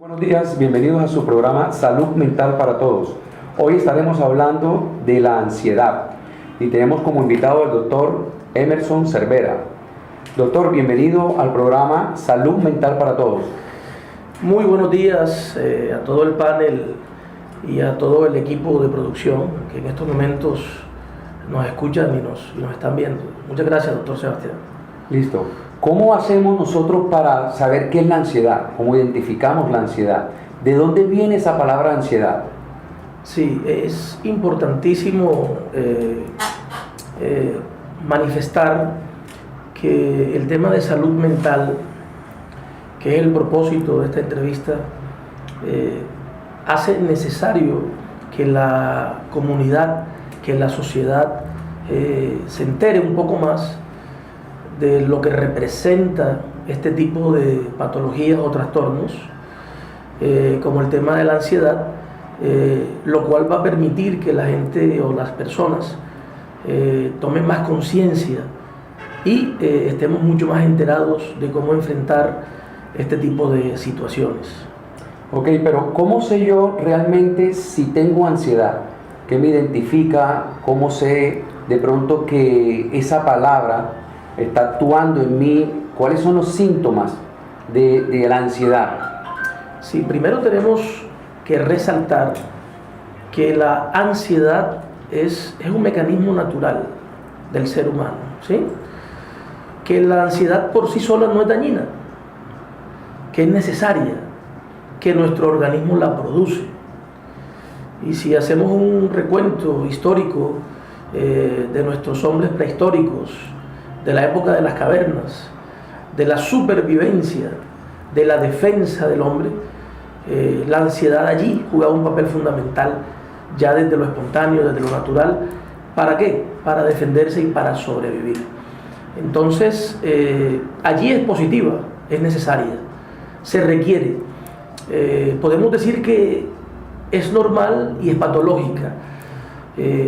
Buenos días, bienvenidos a su programa Salud Mental para Todos. Hoy estaremos hablando de la ansiedad y tenemos como invitado al doctor Emerson Cervera. Doctor, bienvenido al programa Salud Mental para Todos. Muy buenos días a todo el panel y a todo el equipo de producción que en estos momentos nos escuchan y nos están viendo. Muchas gracias, doctor Sebastián. Listo. ¿Cómo hacemos nosotros para saber qué es la ansiedad? ¿Cómo identificamos la ansiedad? ¿De dónde viene esa palabra ansiedad? Sí, es importantísimo manifestar que el tema de salud mental, que es el propósito de esta entrevista, hace necesario que la comunidad, que la sociedad se entere un poco más de lo que representa este tipo de patologías o trastornos, como el tema de la ansiedad, lo cual va a permitir que la gente o las personas tomen más conciencia y estemos mucho más enterados de cómo enfrentar este tipo de situaciones. Ok, pero ¿cómo sé yo realmente si tengo ansiedad? ¿Qué me identifica? ¿Cómo sé de pronto que esa palabra está actuando en mí? ¿Cuáles son los síntomas de la ansiedad? Sí, primero tenemos que resaltar que la ansiedad es un mecanismo natural del ser humano, ¿sí? Que la ansiedad por sí sola no es dañina, que es necesaria, que nuestro organismo la produce. Y si hacemos un recuento histórico de nuestros hombres prehistóricos, de la época de las cavernas, de la supervivencia, de la defensa del hombre, la ansiedad allí jugaba un papel fundamental, ya desde lo espontáneo, desde lo natural. ¿Para qué? Para defenderse y para sobrevivir. Entonces, allí es positiva, es necesaria, se requiere. Podemos decir que es normal y es patológica.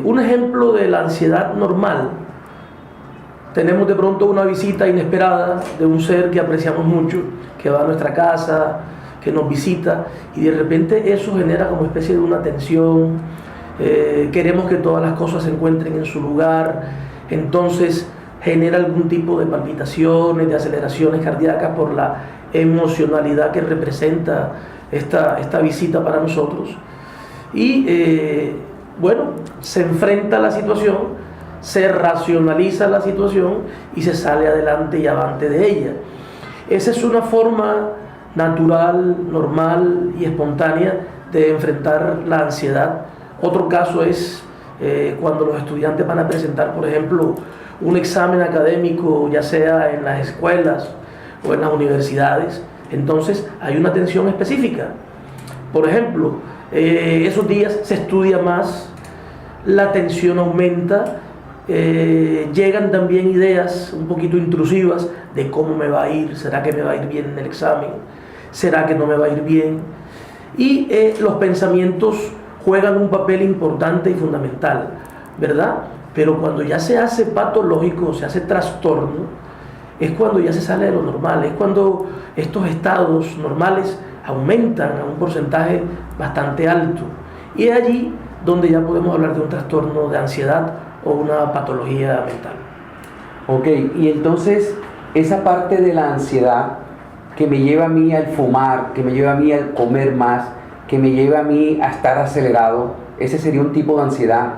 Un ejemplo de la ansiedad normal: tenemos de pronto una visita inesperada de un ser que apreciamos mucho, que va a nuestra casa, que nos visita, y de repente eso genera como especie de una tensión. Queremos que todas las cosas se encuentren en su lugar, entonces genera algún tipo de palpitaciones, de aceleraciones cardíacas por la emocionalidad que representa esta visita para nosotros. Y bueno, se enfrenta a la situación, se racionaliza la situación y se sale adelante y avante de ella. Esa es una forma natural, normal y espontánea de enfrentar la ansiedad. Otro caso es cuando los estudiantes van a presentar, por ejemplo, un examen académico, ya sea en las escuelas o en las universidades. Entonces hay una tensión específica. Por ejemplo, esos días se estudia más, la tensión aumenta. Llegan también ideas un poquito intrusivas de cómo me va a ir, será que me va a ir bien en el examen, será que no me va a ir bien, y los pensamientos juegan un papel importante y fundamental, ¿verdad? Pero cuando ya se hace patológico, se hace trastorno, es cuando ya se sale de lo normal, es cuando estos estados normales aumentan a un porcentaje bastante alto, y es allí donde ya podemos hablar de un trastorno de ansiedad o una patología mental. Ok, y entonces esa parte de la ansiedad que me lleva a mí al fumar, que me lleva a mí al comer más, que me lleva a mí a estar acelerado, ¿ese sería un tipo de ansiedad?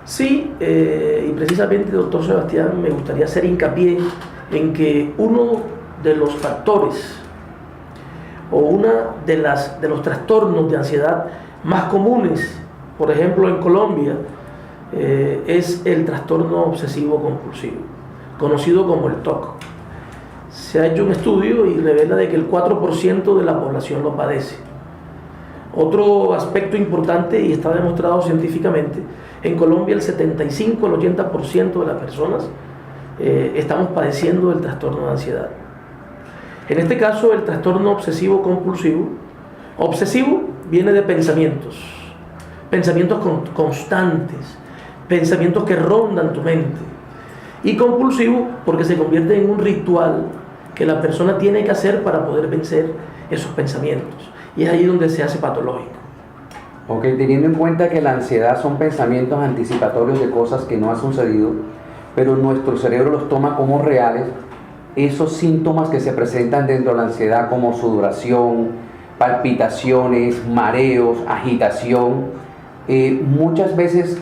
Sí, y precisamente, doctor Sebastián, me gustaría hacer hincapié en que uno de los factores o una de los trastornos de ansiedad más comunes, por ejemplo en Colombia, es el trastorno obsesivo compulsivo, conocido como el TOC. Se ha hecho un estudio y revela de que el 4% de la población lo padece. Otro aspecto importante, y está demostrado científicamente, en Colombia el 75 al 80% de las personas estamos padeciendo del trastorno de ansiedad. En este caso, el trastorno obsesivo compulsivo, obsesivo viene de pensamientos constantes, pensamientos que rondan tu mente, y compulsivo porque se convierte en un ritual que la persona tiene que hacer para poder vencer esos pensamientos. y es ahí donde se hace patológico. Ok, teniendo en cuenta que la ansiedad son pensamientos anticipatorios de cosas que no han sucedido, pero nuestro cerebro los toma como reales, esos síntomas que se presentan dentro de la ansiedad como sudoración, palpitaciones, mareos, agitación, muchas veces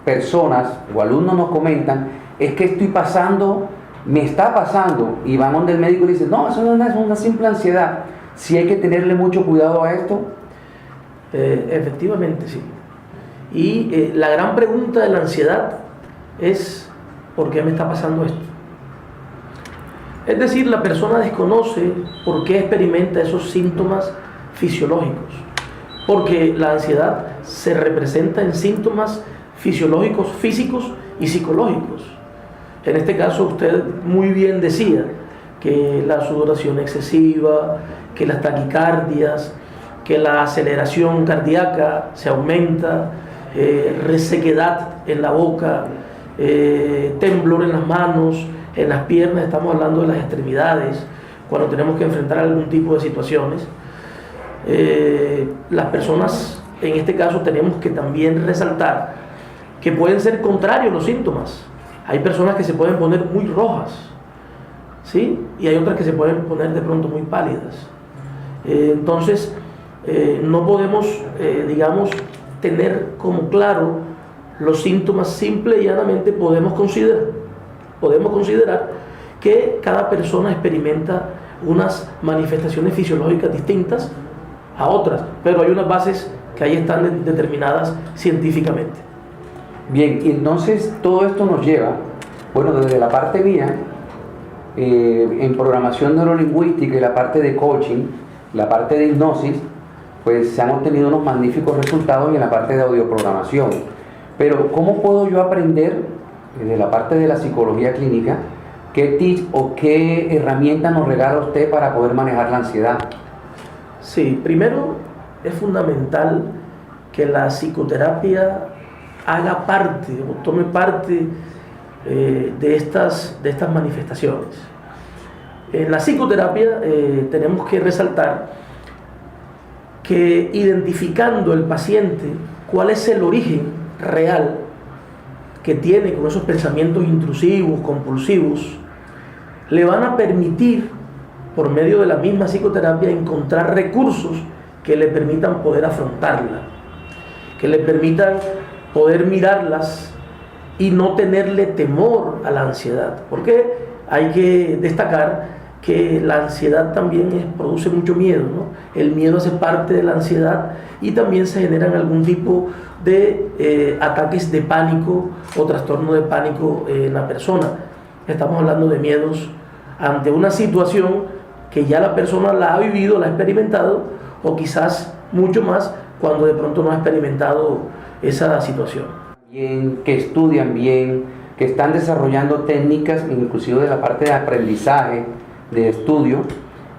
personas o alumnos nos comentan, es que estoy pasando, me está pasando, y van donde el médico y le dicen, no, eso no es una simple ansiedad, sí hay que tenerle mucho cuidado a esto. Efectivamente, sí. Y la gran pregunta de la ansiedad es, ¿por qué me está pasando esto? Es decir, la persona desconoce por qué experimenta esos síntomas fisiológicos, porque la ansiedad se representa en síntomas fisiológicos, físicos y psicológicos. En este caso usted muy bien decía que la sudoración excesiva, que las taquicardias, que la aceleración cardíaca se aumenta, resequedad en la boca, temblor en las manos, en las piernas, estamos hablando de las extremidades, cuando tenemos que enfrentar algún tipo de situaciones. Las personas, en este caso, tenemos que también resaltar que pueden ser contrarios los síntomas. Hay personas que se pueden poner muy rojas, ¿sí? Y hay otras que se pueden poner de pronto muy pálidas. Entonces, no podemos, digamos, tener como claro los síntomas. Simple y llanamente podemos considerar que cada persona experimenta unas manifestaciones fisiológicas distintas a otras, pero hay unas bases que ahí están determinadas científicamente. Bien, y entonces todo esto nos lleva, bueno, desde la parte mía, en programación neurolingüística y la parte de coaching, la parte de hipnosis, pues se han obtenido unos magníficos resultados en la parte de audioprogramación. Pero ¿cómo puedo yo aprender de la parte de la psicología clínica qué tips o qué herramientas nos regala usted para poder manejar la ansiedad? Sí, primero es fundamental que la psicoterapia haga parte o tome parte de estas manifestaciones. En la psicoterapia tenemos que resaltar que identificando el paciente cuál es el origen real que tiene con esos pensamientos intrusivos, compulsivos, le van a permitir, por medio de la misma psicoterapia, encontrar recursos que le permitan poder afrontarla, que le permitan poder mirarlas y no tenerle temor a la ansiedad, porque hay que destacar que la ansiedad también produce mucho miedo, ¿no? El miedo hace parte de la ansiedad y también se generan algún tipo de ataques de pánico o trastorno de pánico en la persona. Estamos hablando de miedos ante una situación que ya la persona la ha vivido, la ha experimentado, o quizás mucho más cuando de pronto no ha experimentado esa situación. Bien, que estudian bien, que están desarrollando técnicas inclusive de la parte de aprendizaje, de estudio,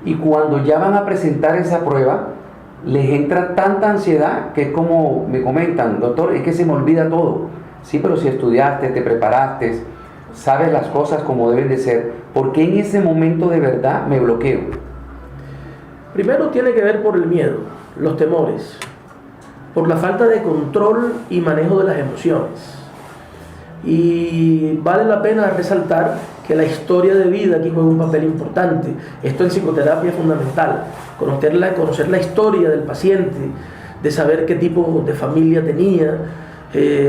y cuando ya van a presentar esa prueba les entra tanta ansiedad que es como me comentan, doctor, es que se me olvida todo. Sí, pero si estudiaste, te preparaste, sabes las cosas como deben de ser, ¿por qué en ese momento de verdad me bloqueo? Primero tiene que ver por el miedo, los temores, por la falta de control y manejo de las emociones. Y vale la pena resaltar que la historia de vida aquí juega un papel importante. Esto en psicoterapia es fundamental, conocer la historia del paciente, de saber qué tipo de familia tenía,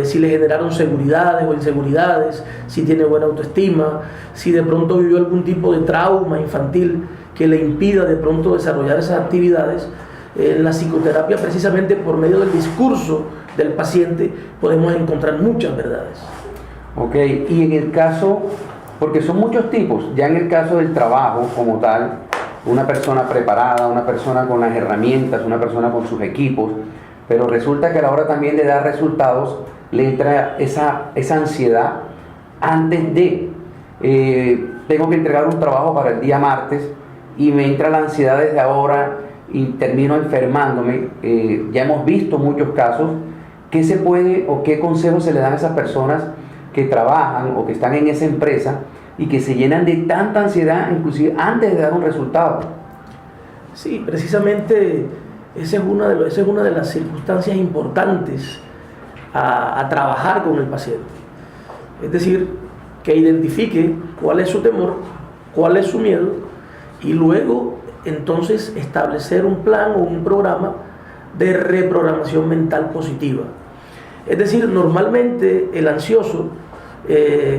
si le generaron seguridades o inseguridades, si tiene buena autoestima, si de pronto vivió algún tipo de trauma infantil que le impida de pronto desarrollar esas actividades. En la psicoterapia, precisamente por medio del discurso del paciente, podemos encontrar muchas verdades. Ok, y en el caso, porque son muchos tipos, ya en el caso del trabajo como tal, una persona preparada, una persona con las herramientas, una persona con sus equipos, pero resulta que a la hora también de dar resultados, le entra esa ansiedad antes de, tengo que entregar un trabajo para el día martes, y me entra la ansiedad desde ahora y termino enfermándome. Ya hemos visto muchos casos. ¿Qué se puede o qué consejos se le dan a esas personas que trabajan o que están en esa empresa y que se llenan de tanta ansiedad, inclusive antes de dar un resultado? Sí, precisamente esa es una de las circunstancias importantes a trabajar con el paciente. Es decir, que identifique cuál es su temor, cuál es su miedo, y luego entonces establecer un plan o un programa de reprogramación mental positiva. Es decir, normalmente el ansioso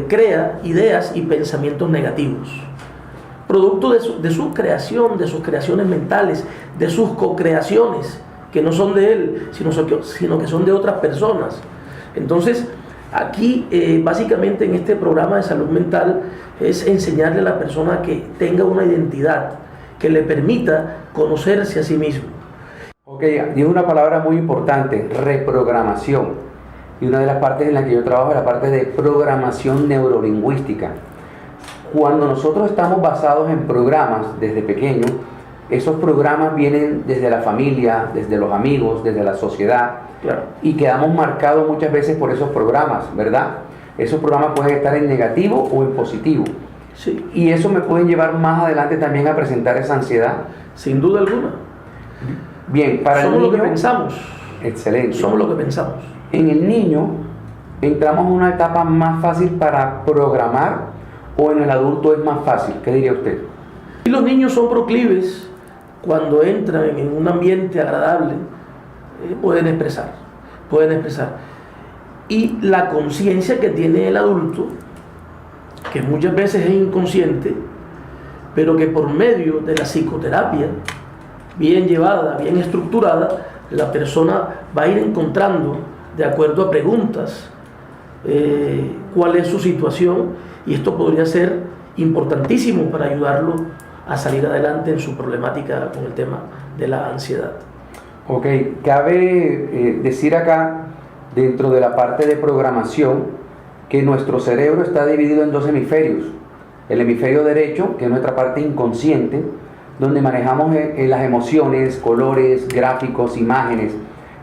crea ideas y pensamientos negativos, producto de su creación, de sus creaciones mentales, de sus co-creaciones, que no son de él, sino que son de otras personas. Entonces, aquí básicamente en este programa de salud mental es enseñarle a la persona que tenga una identidad, que le permita conocerse a sí mismo. Ok, dijo una palabra muy importante, reprogramación. Y una de las partes en las que yo trabajo es la parte de programación neurolingüística. Cuando nosotros estamos basados en programas desde pequeños, esos programas vienen desde la familia, desde los amigos, desde la sociedad, Claro. y quedamos marcados muchas veces por esos programas, ¿verdad? Esos programas pueden estar en negativo o en positivo. Sí. Y eso me puede llevar más adelante también a presentar esa ansiedad. Sin duda alguna. Bien, para Somos el niño, lo que pensamos. excelente. Somos lo que pensamos. En el niño entramos en una etapa más fácil para programar, o en el adulto es más fácil. ¿Qué diría usted? Y los niños son proclives cuando entran en un ambiente agradable, pueden expresar. Y la conciencia que tiene el adulto, que muchas veces es inconsciente, pero que por medio de la psicoterapia, bien llevada, bien estructurada, la persona va a ir encontrando, de acuerdo a preguntas, cuál es su situación, y esto podría ser importantísimo para ayudarlo a salir adelante en su problemática con el tema de la ansiedad. Ok, cabe decir acá, dentro de la parte de programación, que nuestro cerebro está dividido en dos hemisferios. El hemisferio derecho, que es nuestra parte inconsciente, donde manejamos las emociones, colores, gráficos, imágenes.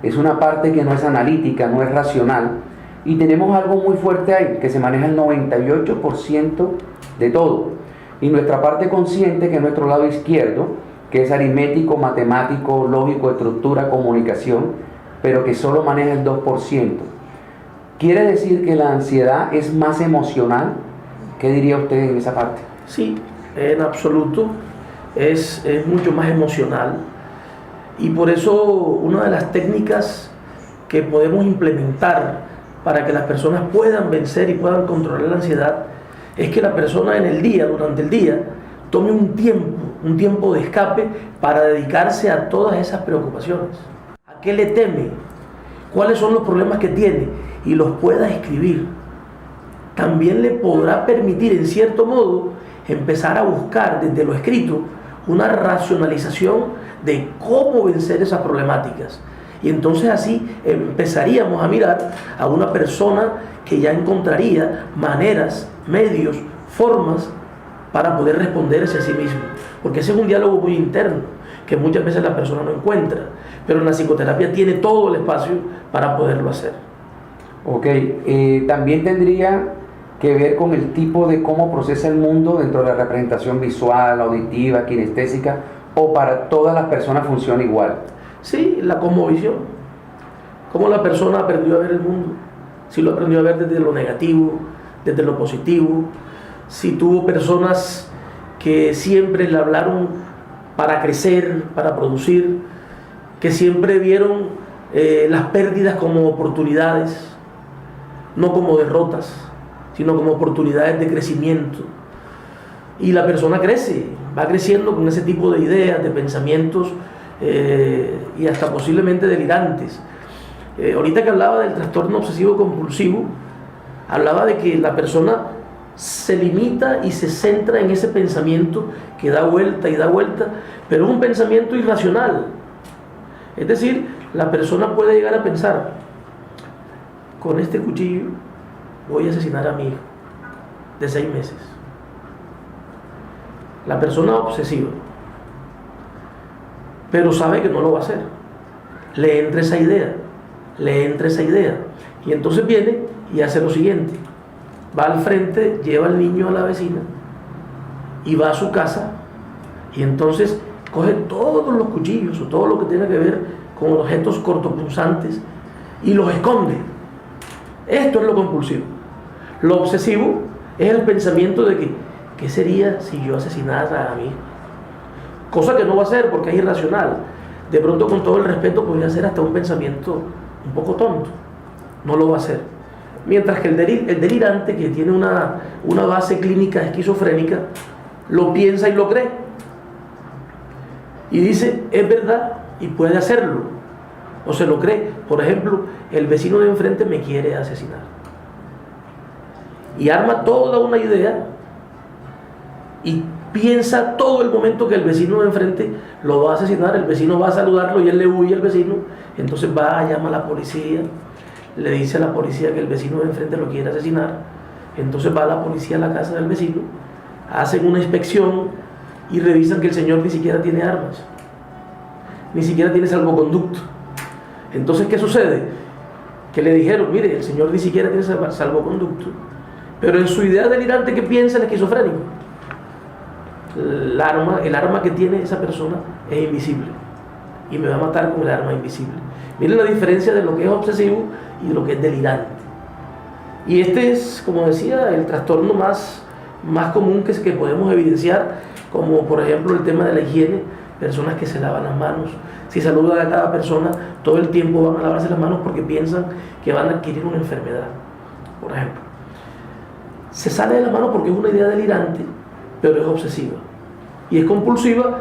Es una parte que no es analítica, no es racional, y tenemos algo muy fuerte ahí, que se maneja el 98% de todo. Y nuestra parte consciente, que es nuestro lado izquierdo, que es aritmético, matemático, lógico, estructura, comunicación, pero que solo maneja el 2%. ¿Quiere decir que la ansiedad es más emocional? ¿Qué diría usted en esa parte? Sí, en absoluto. Es mucho más emocional, y por eso una de las técnicas que podemos implementar para que las personas puedan vencer y puedan controlar la ansiedad es que la persona durante el día, tome un tiempo de escape para dedicarse a todas esas preocupaciones. ¿A qué le teme? ¿Cuáles son los problemas que tiene? Y los pueda escribir. También le podrá permitir, en cierto modo, empezar a buscar desde lo escrito una racionalización de cómo vencer esas problemáticas. Y entonces así empezaríamos a mirar a una persona que ya encontraría maneras, medios, formas para poder responderse a sí mismo. Porque ese es un diálogo muy interno, que muchas veces la persona no encuentra, pero la psicoterapia tiene todo el espacio para poderlo hacer. Ok, también tendría que ver con el tipo de cómo procesa el mundo dentro de la representación visual, auditiva, kinestésica, o para todas las personas funciona igual. Sí, la cosmovisión. Cómo la persona aprendió a ver el mundo. Si lo aprendió a ver desde lo negativo, desde lo positivo. Si tuvo personas que siempre le hablaron para crecer, para producir, que siempre vieron las pérdidas como oportunidades, no como derrotas, sino como oportunidades de crecimiento. Y la persona crece, va creciendo con ese tipo de ideas, de pensamientos, y hasta posiblemente delirantes. Ahorita que hablaba del trastorno obsesivo compulsivo, hablaba de que la persona se limita y se centra en ese pensamiento que da vuelta y da vuelta, pero es un pensamiento irracional. Es decir, la persona puede llegar a pensar: con este cuchillo voy a asesinar a mi hijo de 6 meses. La persona obsesiva, pero sabe que no lo va a hacer. Le entra esa idea, y entonces viene y hace lo siguiente: va al frente, lleva al niño a la vecina y va a su casa, y entonces coge todos los cuchillos o todo lo que tenga que ver con objetos cortopunzantes y los esconde. Esto es lo compulsivo. Lo obsesivo es el pensamiento de que, ¿qué sería si yo asesinara a mi hijo? Cosa que no va a hacer porque es irracional. De pronto, con todo el respeto, podría ser hasta un pensamiento un poco tonto. No lo va a hacer. Mientras que el delirante, que tiene una base clínica esquizofrénica, lo piensa y lo cree. Y dice, es verdad, y puede hacerlo. O se lo cree. Por ejemplo, el vecino de enfrente me quiere asesinar. Y arma toda una idea y piensa todo el momento que el vecino de enfrente lo va a asesinar. El vecino va a saludarlo y él le huye al vecino. Entonces va, llama a la policía, le dice a la policía que el vecino de enfrente lo quiere asesinar. Entonces va la policía a la casa del vecino, hacen una inspección y revisan que el señor ni siquiera tiene armas, ni siquiera tiene salvoconducto. Entonces, ¿qué sucede? Que le dijeron, mire, el señor ni siquiera tiene salvoconducto, pero en su idea delirante, que piensa el esquizofrénico, el arma que tiene esa persona es invisible y me va a matar con el arma invisible. Miren la diferencia de lo que es obsesivo y de lo que es delirante. Y este es, como decía, el trastorno más común que podemos evidenciar, como por ejemplo el tema de la higiene. Personas que se lavan las manos, si saludan a cada persona, todo el tiempo van a lavarse las manos porque piensan que van a adquirir una enfermedad, por ejemplo. Se sale de la mano porque es una idea delirante, pero es obsesiva. Y es compulsiva.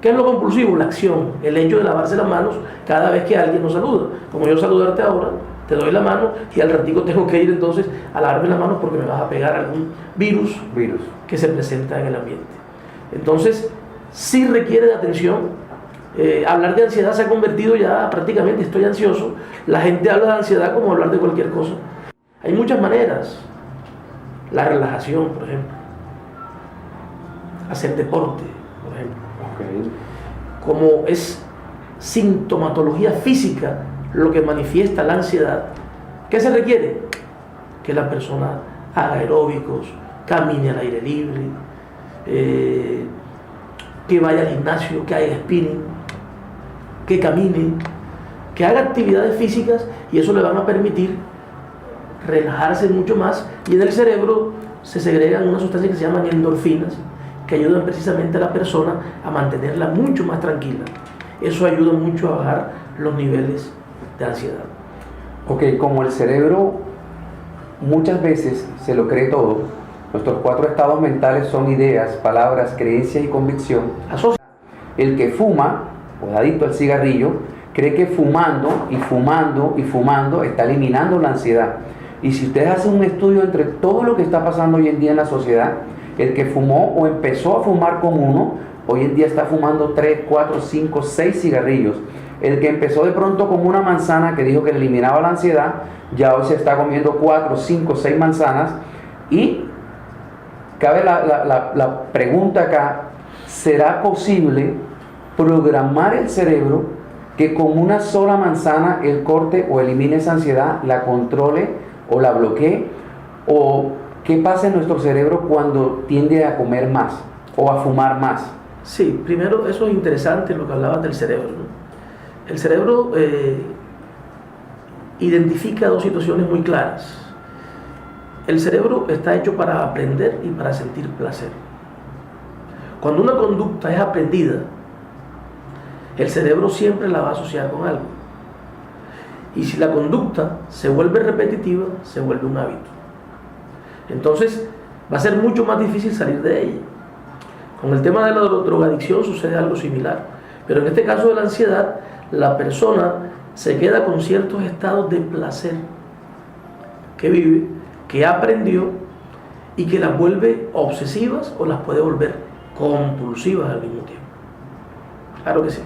¿Qué es lo compulsivo? La acción, el hecho de lavarse las manos cada vez que alguien nos saluda. Como yo saludarte ahora, te doy la mano y al ratico tengo que ir entonces a lavarme las manos porque me vas a pegar algún virus que se presenta en el ambiente. Entonces, sí requiere de atención. Hablar de ansiedad se ha convertido ya prácticamente, estoy ansioso. La gente habla de ansiedad como hablar de cualquier cosa. Hay muchas maneras. La relajación, por ejemplo. Hacer deporte, por ejemplo. Okay. Como es sintomatología física lo que manifiesta la ansiedad, ¿qué se requiere? Que la persona haga aeróbicos, camine al aire libre, que vaya al gimnasio, que haga spinning, que camine, que haga actividades físicas, y eso le van a permitir relajarse mucho más, y en el cerebro se segregan unas sustancias que se llaman endorfinas, que ayudan precisamente a la persona a mantenerla mucho más tranquila. Eso ayuda mucho a bajar los niveles de ansiedad. Ok, como el cerebro muchas veces se lo cree todo, nuestros 4 estados mentales son ideas, palabras, creencias y convicción. El que fuma, o es adicto al cigarrillo, cree que fumando y fumando y fumando está eliminando la ansiedad. Y si ustedes hacen un estudio entre todo lo que está pasando hoy en día en la sociedad, el que fumó o empezó a fumar con uno, hoy en día está fumando 3, 4, 5, 6 cigarrillos. El que empezó de pronto con una manzana que dijo que le eliminaba la ansiedad, ya hoy se está comiendo 4, 5, 6 manzanas. Y cabe la pregunta acá, ¿será posible programar el cerebro que con una sola manzana él corte o elimine esa ansiedad, la controle o la bloquee? ¿O qué pasa en nuestro cerebro cuando tiende a comer más o a fumar más? Sí, primero, eso es interesante lo que hablabas del cerebro, ¿no? El cerebro identifica 2 situaciones muy claras. El cerebro está hecho para aprender y para sentir placer. Cuando una conducta es aprendida, el cerebro siempre la va a asociar con algo. Y si la conducta se vuelve repetitiva, se vuelve un hábito. Entonces, va a ser mucho más difícil salir de ella. Con el tema de la drogadicción sucede algo similar. Pero en este caso de la ansiedad, la persona se queda con ciertos estados de placer que vive, que aprendió y que las vuelve obsesivas o las puede volver compulsivas al mismo tiempo. Claro que sí.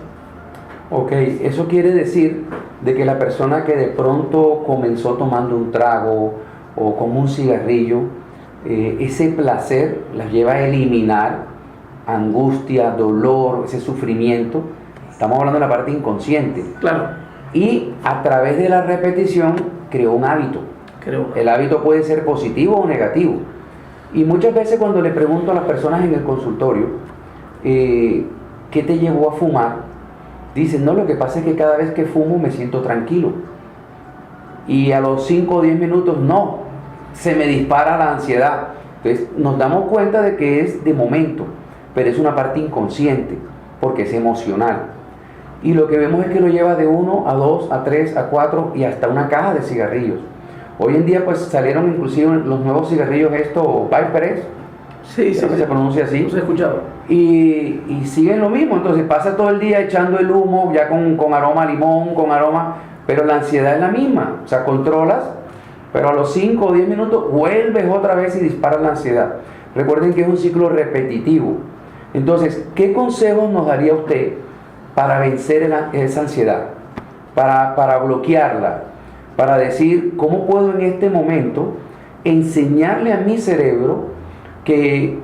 Ok, eso quiere decir de que la persona que de pronto comenzó tomando un trago o con un cigarrillo, ese placer las lleva a eliminar angustia, dolor, ese sufrimiento. Estamos hablando de la parte inconsciente. Claro. Y a través de la repetición creó un hábito. El hábito puede ser positivo o negativo. Y muchas veces cuando le pregunto a las personas en el consultorio, ¿qué te llevó a fumar? Dicen, no, lo que pasa es que cada vez que fumo me siento tranquilo. Y a los 5 o 10 minutos, no, se me dispara la ansiedad. Entonces nos damos cuenta de que es de momento, pero es una parte inconsciente, porque es emocional. Y lo que vemos es que lo lleva de 1 a 2, a 3, a 4 y hasta una caja de cigarrillos. Hoy en día pues salieron inclusive los nuevos cigarrillos estos, Viper, sí, se pronuncia así. Los he escuchado. Y siguen lo mismo, entonces pasa todo el día echando el humo, ya con aroma a limón, con aroma, pero la ansiedad es la misma, o sea, controlas, pero a los 5 o 10 minutos vuelves otra vez y disparas la ansiedad. Recuerden que es un ciclo repetitivo. Entonces, ¿qué consejos nos daría usted para vencer esa ansiedad? Para bloquearla, para decir, ¿cómo puedo en este momento enseñarle a mi cerebro que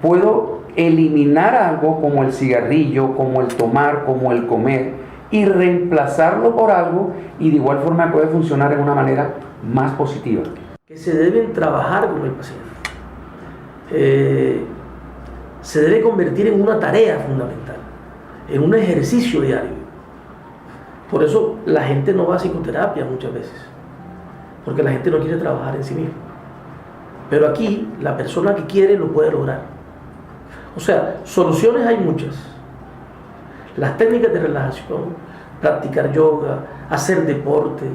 puedo eliminar algo como el cigarrillo, como el tomar, como el comer, y reemplazarlo por algo, y de igual forma puede funcionar de una manera más positiva? Que se deben trabajar con el paciente. Se debe convertir en una tarea fundamental, en un ejercicio diario. Por eso la gente no va a psicoterapia muchas veces, porque la gente no quiere trabajar en sí misma. Pero aquí la persona que quiere lo puede lograr. O sea, soluciones hay muchas. Las técnicas de relajación, practicar yoga, hacer deporte,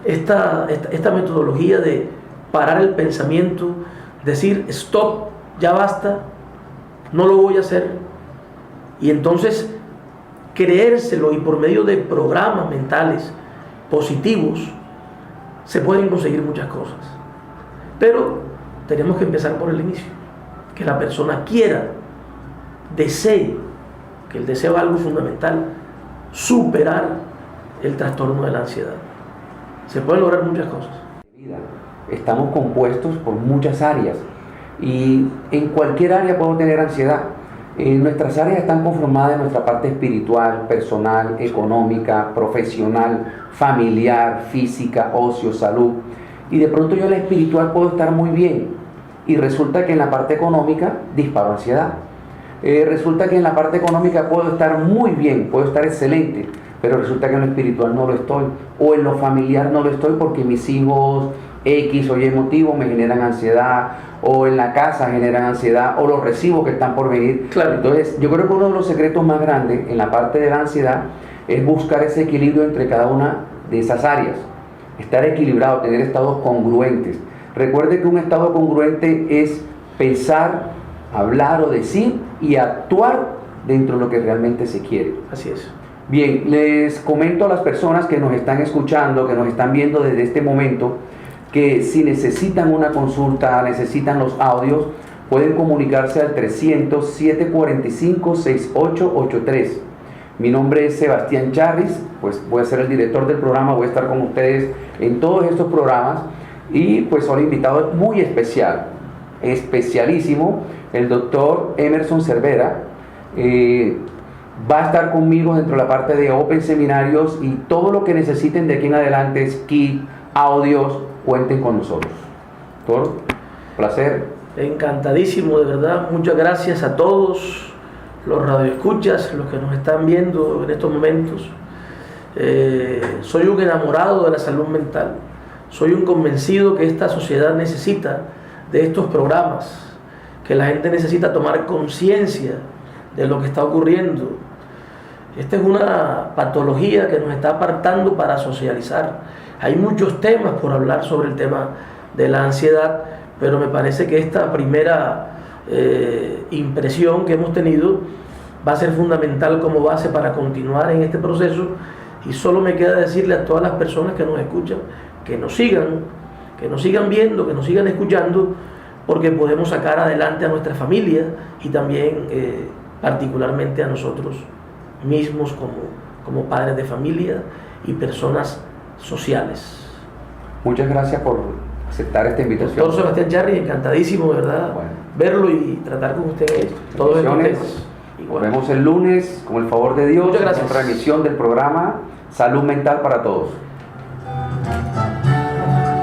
esta metodología de parar el pensamiento, decir stop, ya basta, no lo voy a hacer, y entonces creérselo, y por medio de programas mentales positivos se pueden conseguir muchas cosas. Pero tenemos que empezar por el inicio, que la persona quiera, desee, que el deseo es algo fundamental, superar el trastorno de la ansiedad. Se pueden lograr muchas cosas. Estamos compuestos por muchas áreas, y en cualquier área puedo tener ansiedad. Nuestras áreas están conformadas en nuestra parte espiritual, personal, económica, profesional, familiar, física, ocio, salud. Y de pronto yo en la espiritual puedo estar muy bien, y resulta que en la parte económica disparo ansiedad. Resulta que en la parte económica puedo estar muy bien, puedo estar excelente, pero resulta que en lo espiritual no lo estoy, o en lo familiar no lo estoy porque mis hijos X o Y motivo me generan ansiedad, o en la casa generan ansiedad, o los recibos que están por venir. Claro. Entonces yo creo que uno de los secretos más grandes en la parte de la ansiedad es buscar ese equilibrio entre cada una de esas áreas, estar equilibrado, tener estados congruentes. Recuerde que un estado congruente es pensar, hablar o decir y actuar dentro de lo que realmente se quiere. Así es. Bien, les comento a las personas que nos están escuchando, que nos están viendo desde este momento, que si necesitan una consulta, necesitan los audios, pueden comunicarse al 300-745-6883. Mi nombre es Sebastián Charris, pues voy a ser el director del programa, voy a estar con ustedes en todos estos programas, y pues soy invitado muy especial, especialísimo, el doctor Emerson Cervera. Va a estar conmigo dentro de la parte de Open Seminarios, y todo lo que necesiten de aquí en adelante, es kit, audios, cuenten con nosotros. Doctor, placer. Encantadísimo, de verdad. Muchas gracias a todos los radioescuchas, los que nos están viendo en estos momentos. Soy un enamorado de la salud mental. Soy un convencido que esta sociedad necesita de estos programas, que la gente necesita tomar conciencia de lo que está ocurriendo. Esta es una patología que nos está apartando para socializar. Hay muchos temas por hablar sobre el tema de la ansiedad, pero me parece que esta primera impresión que hemos tenido va a ser fundamental como base para continuar en este proceso. Y solo me queda decirle a todas las personas que nos escuchan que nos sigan viendo, que nos sigan escuchando, porque podemos sacar adelante a nuestra familia y también particularmente a nosotros mismos como padres de familia y personas sociales. Muchas gracias por aceptar esta invitación. Doctor Sebastián Charris, encantadísimo, de verdad, verlo y tratar con ustedes todos estos temas. Nos vemos el lunes, con el favor de Dios. Muchas gracias. En otra emisión del programa Salud Mental para Todos.